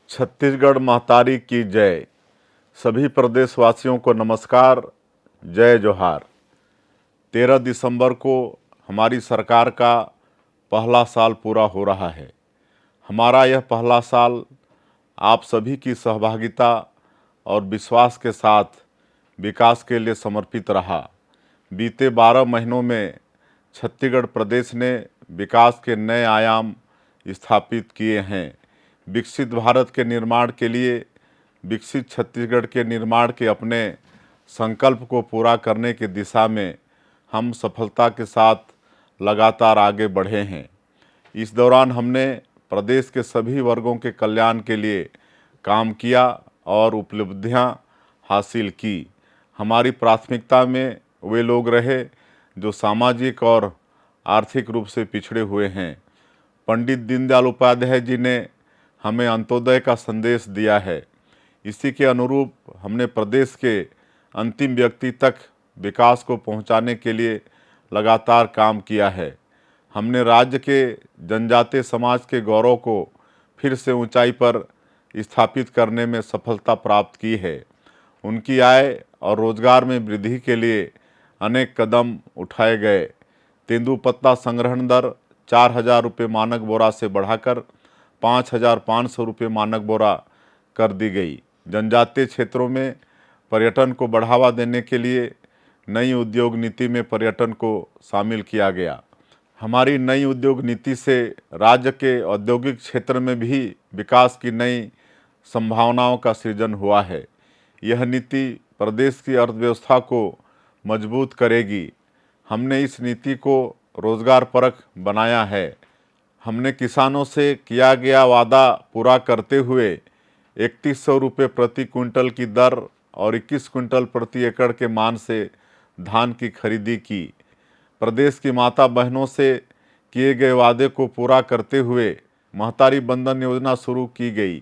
छत्तीसगढ़ महतारी की जय। सभी प्रदेशवासियों को नमस्कार, जय जोहार। 13 दिसंबर को हमारी सरकार का पहला साल पूरा हो रहा है। हमारा यह पहला साल आप सभी की सहभागिता और विश्वास के साथ विकास के लिए समर्पित रहा। बीते 12 महीनों में छत्तीसगढ़ प्रदेश ने विकास के नए आयाम स्थापित किए हैं। विकसित भारत के निर्माण के लिए विकसित छत्तीसगढ़ के निर्माण के अपने संकल्प को पूरा करने की दिशा में हम सफलता के साथ लगातार आगे बढ़े हैं। इस दौरान हमने प्रदेश के सभी वर्गों के कल्याण के लिए काम किया और उपलब्धियां हासिल की। हमारी प्राथमिकता में वे लोग रहे जो सामाजिक और आर्थिक रूप से पिछड़े हुए हैं। पंडित दीनदयाल उपाध्याय जी ने हमें अंत्योदय का संदेश दिया है। इसी के अनुरूप हमने प्रदेश के अंतिम व्यक्ति तक विकास को पहुंचाने के लिए लगातार काम किया है। हमने राज्य के जनजातीय समाज के गौरव को फिर से ऊंचाई पर स्थापित करने में सफलता प्राप्त की है। उनकी आय और रोजगार में वृद्धि के लिए अनेक कदम उठाए गए। तेंदुपत्ता संग्रहण दर 4,000 रुपये मानक बोरा से बढ़ाकर 5,500 रुपये मानक बोरा कर दी गई। जनजातीय क्षेत्रों में पर्यटन को बढ़ावा देने के लिए नई उद्योग नीति में पर्यटन को शामिल किया गया। हमारी नई उद्योग नीति से राज्य के औद्योगिक क्षेत्र में भी विकास की नई संभावनाओं का सृजन हुआ है। यह नीति प्रदेश की अर्थव्यवस्था को मजबूत करेगी। हमने इस नीति को रोजगार परक बनाया है। हमने किसानों से किया गया वादा पूरा करते हुए 3100 रुपये प्रति क्विंटल की दर और 21 क्विंटल प्रति एकड़ के मान से धान की खरीदी की। प्रदेश की माता बहनों से किए गए वादे को पूरा करते हुए महतारी बंधन योजना शुरू की गई।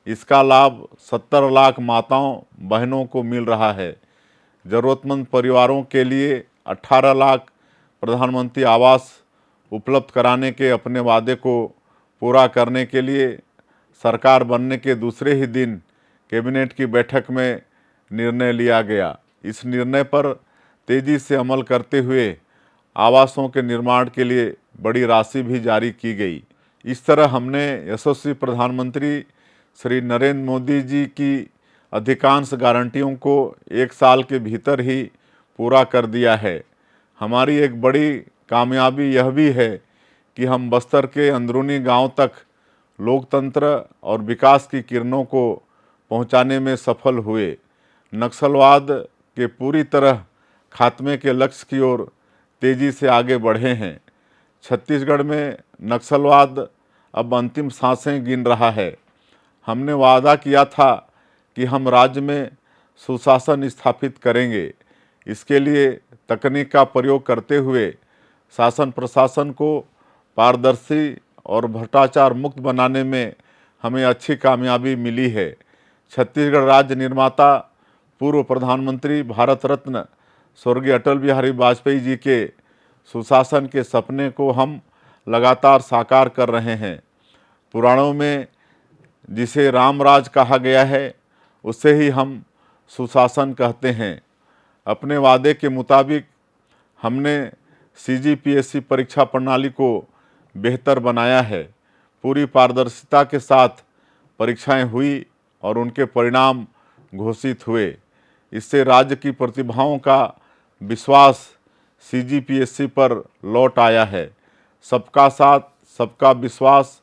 इसका लाभ 70 लाख माताओं बहनों को मिल रहा है। ज़रूरतमंद परिवारों के लिए 18 लाख प्रधानमंत्री आवास उपलब्ध कराने के अपने वादे को पूरा करने के लिए सरकार बनने के दूसरे ही दिन कैबिनेट की बैठक में निर्णय लिया गया। इस निर्णय पर तेजी से अमल करते हुए आवासों के निर्माण के लिए बड़ी राशि भी जारी की गई। इस तरह हमने यशस्वी प्रधानमंत्री श्री नरेंद्र मोदी जी की अधिकांश गारंटियों को 1 साल के भीतर ही पूरा कर दिया है। हमारी एक बड़ी कामयाबी यह भी है कि हम बस्तर के अंदरूनी गांव तक लोकतंत्र और विकास की किरणों को पहुंचाने में सफल हुए। नक्सलवाद के पूरी तरह खात्मे के लक्ष्य की ओर तेजी से आगे बढ़े हैं। छत्तीसगढ़ में नक्सलवाद अब अंतिम सांसें गिन रहा है। हमने वादा किया था कि हम राज्य में सुशासन स्थापित करेंगे। इसके लिए तकनीक का प्रयोग करते हुए शासन प्रशासन को पारदर्शी और भ्रष्टाचार मुक्त बनाने में हमें अच्छी कामयाबी मिली है। छत्तीसगढ़ राज्य निर्माता पूर्व प्रधानमंत्री भारत रत्न स्वर्गीय अटल बिहारी वाजपेयी जी के सुशासन के सपने को हम लगातार साकार कर रहे हैं। पुराणों में जिसे रामराज कहा गया है, उसे ही हम सुशासन कहते हैं। अपने वादे के मुताबिक हमने CGPSC परीक्षा प्रणाली को बेहतर बनाया है। पूरी पारदर्शिता के साथ परीक्षाएं हुई और उनके परिणाम घोषित हुए। इससे राज्य की प्रतिभाओं का विश्वास CGPSC पर लौट आया है। सबका साथ, सबका विश्वास,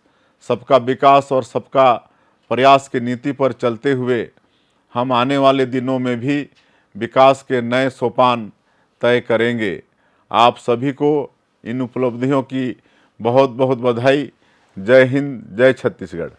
सबका विकास और सबका प्रयास की नीति पर चलते हुए हम आने वाले दिनों में भी विकास के नए सोपान तय करेंगे। आप सभी को इन उपलब्धियों की बहुत बहुत बधाई। जय हिंद, जय छत्तीसगढ़।